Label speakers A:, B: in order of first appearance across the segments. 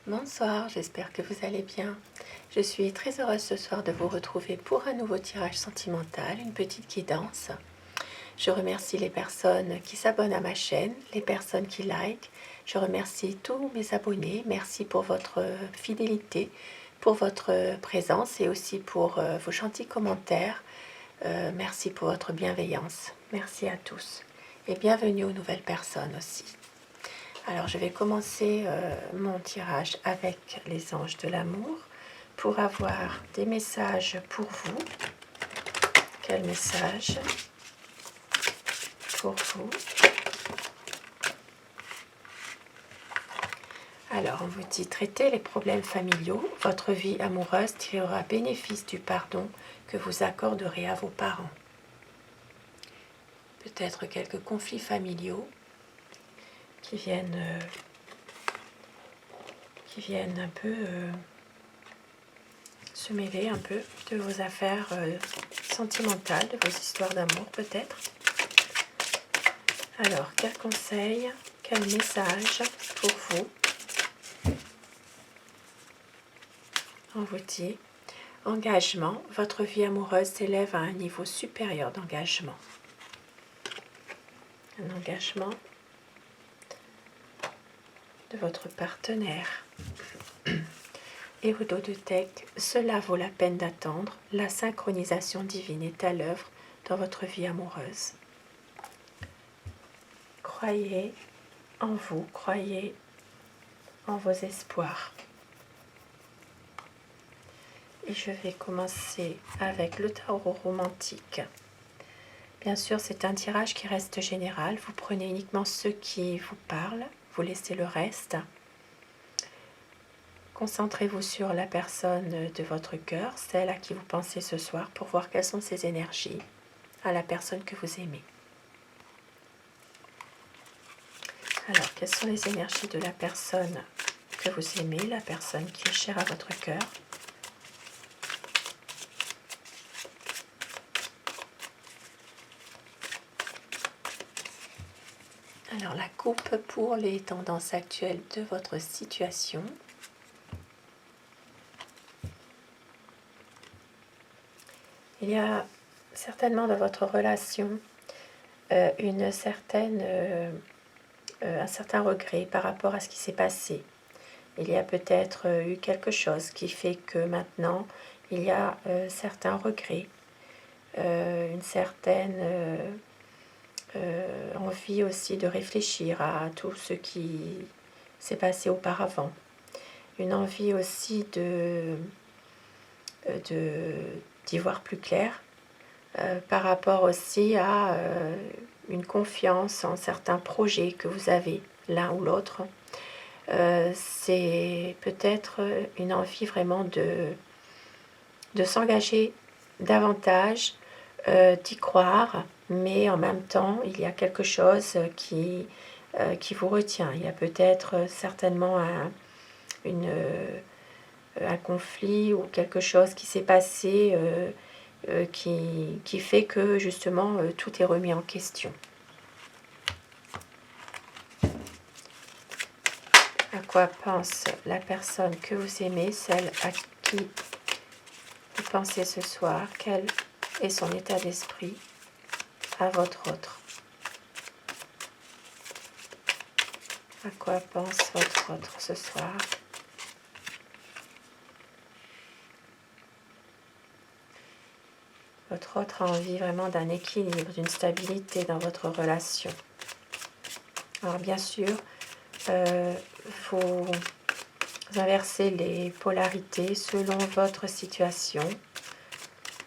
A: Bonsoir, j'espère que vous allez bien. Je suis très heureuse ce soir de vous retrouver pour un nouveau tirage sentimental, une petite guidance. Je remercie les personnes qui s'abonnent à ma chaîne, les personnes qui like. Je remercie tous mes abonnés. Merci pour votre fidélité, pour votre présence et aussi pour vos gentils commentaires. Merci pour votre bienveillance. Merci à tous. Et bienvenue aux nouvelles personnes aussi. Alors, je vais commencer mon tirage avec les anges de l'amour pour avoir des messages pour vous. Quel message pour vous? Alors, on vous dit traiter les problèmes familiaux. Votre vie amoureuse tirera bénéfice du pardon que vous accorderez à vos parents. Peut-être quelques conflits familiaux qui viennent un peu se mêler un peu de vos affaires sentimentales, de vos histoires d'amour peut-être. Alors, quel conseil, quel message pour vous? On vous dit, engagement, votre vie amoureuse s'élève à un niveau supérieur d'engagement. Un engagement de votre partenaire. Et au dos de tech, cela vaut la peine d'attendre, la synchronisation divine est à l'œuvre dans votre vie amoureuse. Croyez en vous, croyez en vos espoirs. Et je vais commencer avec le tarot romantique. Bien sûr, c'est un tirage qui reste général. Vous prenez uniquement ceux qui vous parlent, vous laissez le reste. Concentrez-vous sur la personne de votre cœur, celle à qui vous pensez ce soir, pour voir quelles sont ses énergies à la personne que vous aimez. Alors, quelles sont les énergies de la personne que vous aimez, la personne qui est chère à votre cœur? Alors, la coupe pour les tendances actuelles de votre situation. Il y a certainement dans votre relation un certain regret par rapport à ce qui s'est passé. Il y a peut-être eu quelque chose qui fait que maintenant, il y a certains regrets, une certaine envie aussi de réfléchir à tout ce qui s'est passé auparavant. Une envie aussi d'y voir plus clair par rapport aussi à une confiance en certains projets que vous avez l'un ou l'autre. C'est peut-être une envie vraiment de s'engager davantage, d'y croire, mais en même temps, il y a quelque chose qui vous retient. Il y a peut-être certainement un conflit ou quelque chose qui s'est passé qui fait que justement tout est remis en question. À quoi pense la personne que vous aimez, celle à qui vous pensez ce soir? Quel est son état d'esprit à votre autre? À quoi pense votre autre ce soir? Votre autre a envie vraiment d'un équilibre, d'une stabilité dans votre relation. Alors bien sûr, vous inversez les polarités selon votre situation.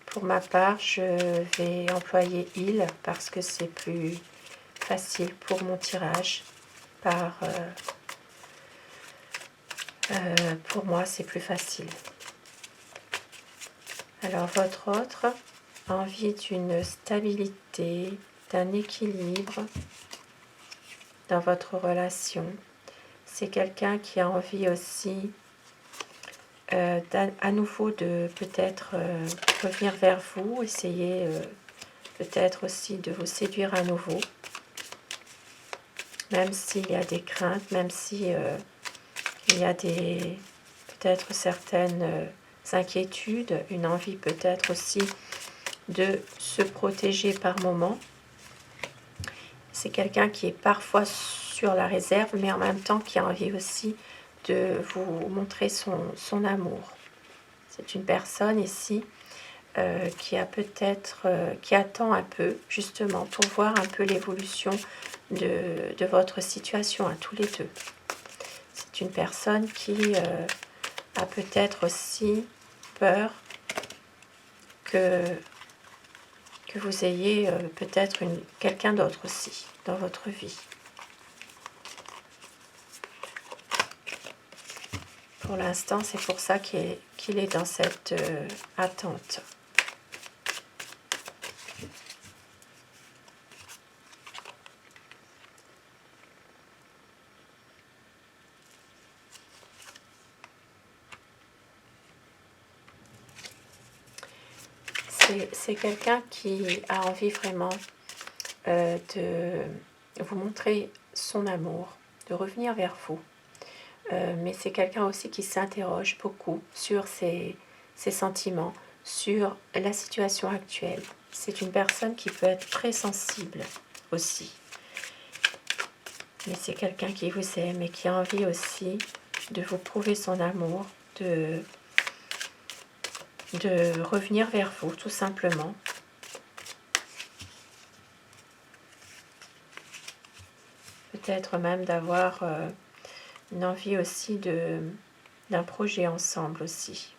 A: Pour ma part, je vais employer il parce que c'est plus facile pour mon tirage. Pour moi, c'est plus facile. Alors, votre autre a envie d'une stabilité, d'un équilibre dans votre relation. C'est quelqu'un qui a envie aussi à nouveau de peut-être revenir vers vous, essayer peut-être aussi de vous séduire à nouveau, même s'il y a des craintes, même si il y a peut-être certaines inquiétudes, une envie peut-être aussi de se protéger par moment. C'est quelqu'un qui est parfois sur la réserve, mais en même temps qui a envie aussi de vous montrer son amour. C'est une personne ici qui a peut-être, qui attend un peu justement pour voir un peu l'évolution de votre situation à tous les deux. C'est une personne qui a peut-être aussi peur que vous ayez peut-être quelqu'un d'autre aussi dans votre vie. Pour l'instant, c'est pour ça qu'il est dans cette attente. C'est quelqu'un qui a envie vraiment de vous montrer son amour, de revenir vers vous. Mais c'est quelqu'un aussi qui s'interroge beaucoup sur ses sentiments, sur la situation actuelle. C'est une personne qui peut être très sensible aussi. Mais c'est quelqu'un qui vous aime et qui a envie aussi de vous prouver son amour, de revenir vers vous tout simplement. Peut-être même d'avoir une envie aussi d'un projet ensemble aussi.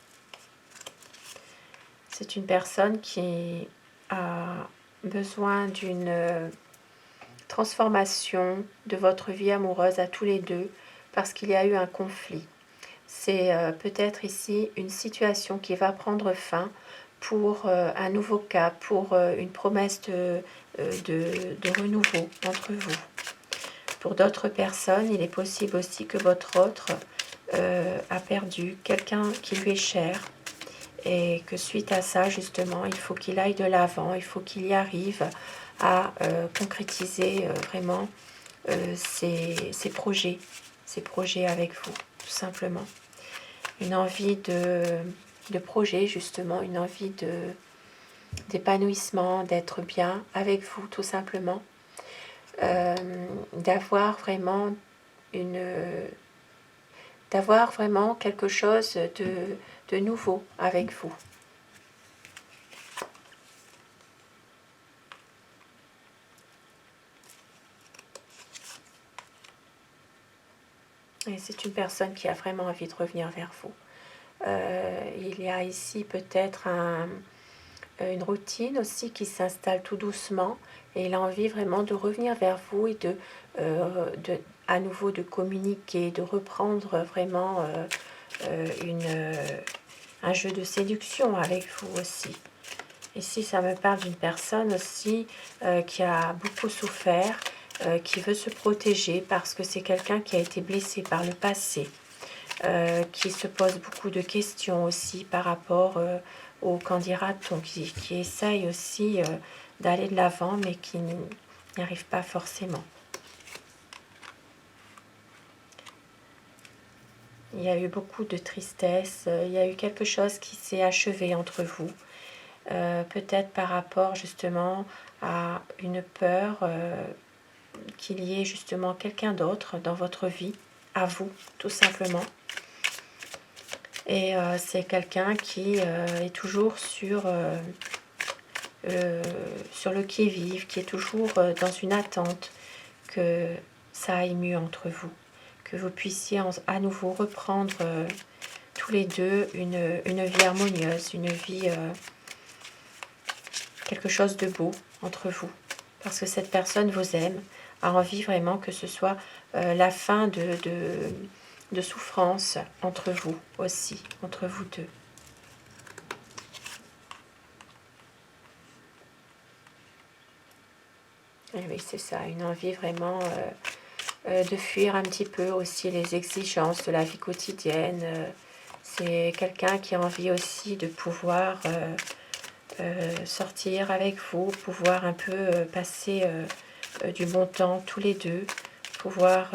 A: C'est une personne qui a besoin d'une transformation de votre vie amoureuse à tous les deux parce qu'il y a eu un conflit. C'est peut-être ici une situation qui va prendre fin pour un nouveau cap, pour une promesse de renouveau entre vous. Pour d'autres personnes, il est possible aussi que votre autre a perdu quelqu'un qui lui est cher et que suite à ça, justement, il faut qu'il aille de l'avant, il faut qu'il y arrive à concrétiser vraiment ses projets avec vous, tout simplement. Une envie de projet, justement, une envie d'épanouissement, d'être bien avec vous, tout simplement. D'avoir vraiment quelque chose de nouveau avec vous. Et c'est une personne qui a vraiment envie de revenir vers vous. Il y a ici peut-être une routine aussi qui s'installe tout doucement et il a envie vraiment de revenir vers vous et à nouveau de communiquer, de reprendre vraiment un jeu de séduction avec vous aussi. Ici, ça me parle d'une personne aussi qui a beaucoup souffert, qui veut se protéger parce que c'est quelqu'un qui a été blessé par le passé, qui se pose beaucoup de questions aussi par rapport au qu'en dira-t-on, qui essaye aussi d'aller de l'avant mais qui n'y arrive pas forcément. Il y a eu beaucoup de tristesse, il y a eu quelque chose qui s'est achevé entre vous. Peut-être par rapport justement à une peur qu'il y ait justement quelqu'un d'autre dans votre vie, à vous, tout simplement. Et c'est quelqu'un qui est toujours sur le qui-vive, qui est toujours dans une attente que ça aille mieux entre vous, que vous puissiez à nouveau reprendre tous les deux une vie harmonieuse, une vie, quelque chose de beau entre vous. Parce que cette personne vous aime, a envie vraiment que ce soit la fin de souffrance entre vous aussi, entre vous deux. Et oui, c'est ça, une envie vraiment de fuir un petit peu aussi les exigences de la vie quotidienne. C'est quelqu'un qui a envie aussi de pouvoir sortir avec vous, pouvoir un peu passer du bon temps tous les deux, pouvoir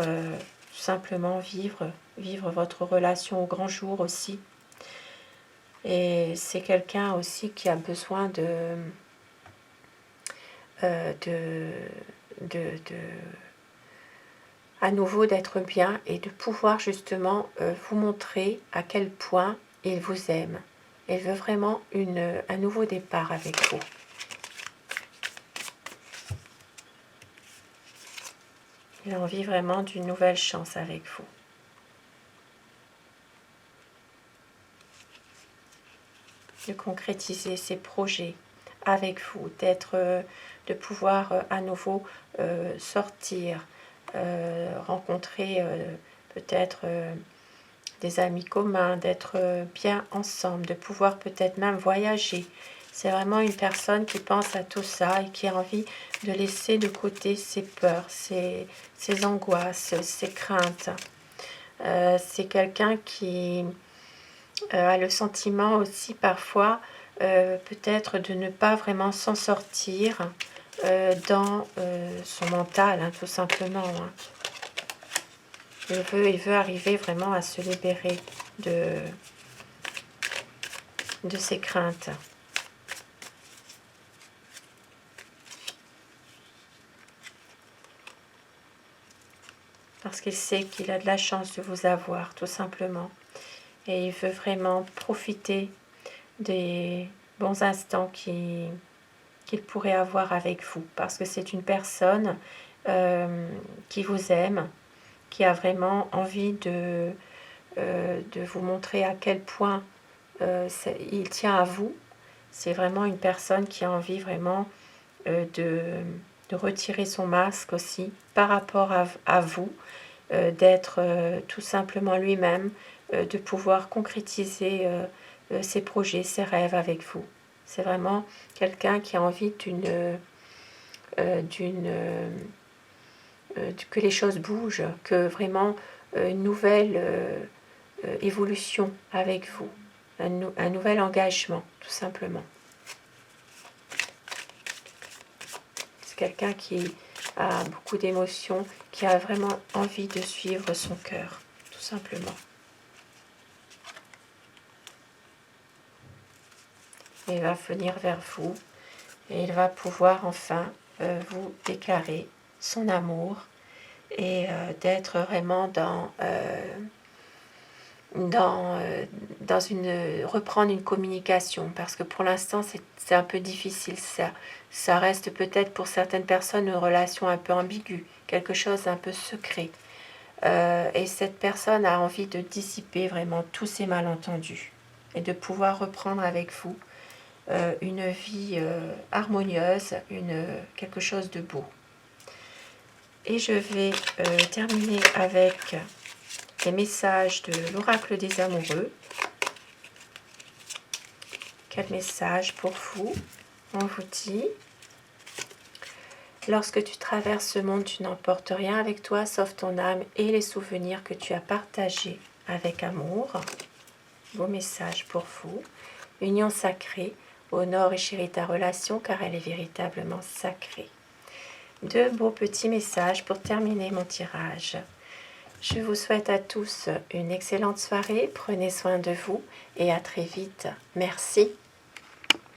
A: tout simplement vivre votre relation au grand jour aussi. Et c'est quelqu'un aussi qui a besoin à nouveau d'être bien et de pouvoir justement vous montrer à quel point il vous aime. Il veut vraiment un nouveau départ avec vous. Il a envie vraiment d'une nouvelle chance avec vous. De concrétiser ses projets avec vous, de pouvoir à nouveau sortir, rencontrer peut-être des amis communs, d'être bien ensemble, de pouvoir peut-être même voyager. C'est vraiment une personne qui pense à tout ça et qui a envie de laisser de côté ses peurs, ses angoisses, ses craintes. C'est quelqu'un qui a le sentiment aussi parfois peut-être de ne pas vraiment s'en sortir dans son mental, hein, tout simplement. Hein. Il veut arriver vraiment à se libérer de ses craintes. Parce qu'il sait qu'il a de la chance de vous avoir, tout simplement. Et il veut vraiment profiter des bons instants qu'il pourrait avoir avec vous. Parce que c'est une personne qui vous aime, qui a vraiment envie de vous montrer à quel point il tient à vous. C'est vraiment une personne qui a envie vraiment de retirer son masque aussi par rapport à vous, d'être tout simplement lui-même, de pouvoir concrétiser ses projets, ses rêves avec vous. C'est vraiment quelqu'un qui a envie que les choses bougent, que vraiment une nouvelle évolution avec vous, un nouvel engagement, tout simplement. C'est quelqu'un qui a beaucoup d'émotions, qui a vraiment envie de suivre son cœur, tout simplement. Il va venir vers vous et il va pouvoir enfin vous déclarer son amour et d'être vraiment reprendre une communication, parce que pour l'instant c'est un peu difficile. Ça reste peut-être pour certaines personnes une relation un peu ambiguë, quelque chose d'un peu secret, et cette personne a envie de dissiper vraiment tous ces malentendus et de pouvoir reprendre avec vous une vie harmonieuse, quelque chose de beau. Et je vais terminer avec les messages de l'oracle des amoureux. Quel message pour vous? On vous dit: lorsque tu traverses ce monde, tu n'emportes rien avec toi sauf ton âme et les souvenirs que tu as partagés avec amour. Beau message pour vous. Union sacrée, honore et chéris ta relation car elle est véritablement sacrée. Deux beaux petits messages pour terminer mon tirage. Je vous souhaite à tous une excellente soirée, prenez soin de vous et à très vite. Merci.